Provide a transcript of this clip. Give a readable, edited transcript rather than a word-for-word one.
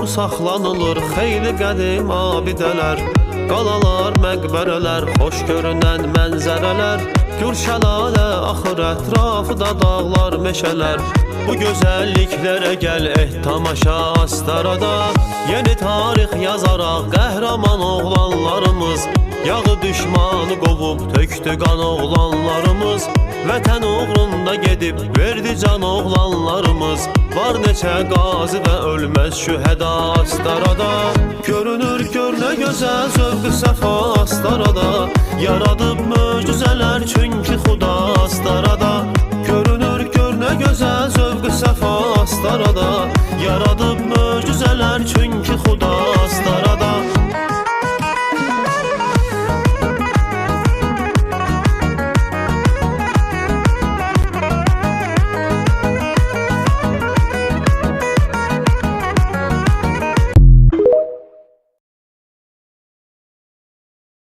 saxlanılır xeyli qədim abidələr, qalalar, məqbərələr, xoş görünən mənzərələr, gür şəlalə axır ətrafıda dağlar, meşələr. Bu gözəlliklərə gəl tamaşa Astarada, yeni tarix yazaraq qəhrəman oğlanlarımız, yağı düşmanı qovub tökdü qan oğlanlarımız, vətən uğrunda gedib verdi can oğlanlarımız. Var neçə qazi və ölməz şühəda Astarada, görünür gör nə gözəl zövq-ü səfa Astarada, yaradıb möcüzələr çünki Xuda Astarada. Görünür gör nə gözəl zövq-ü səfa Astarada, yaradıb möcüzələr çünki Xuda Astarada.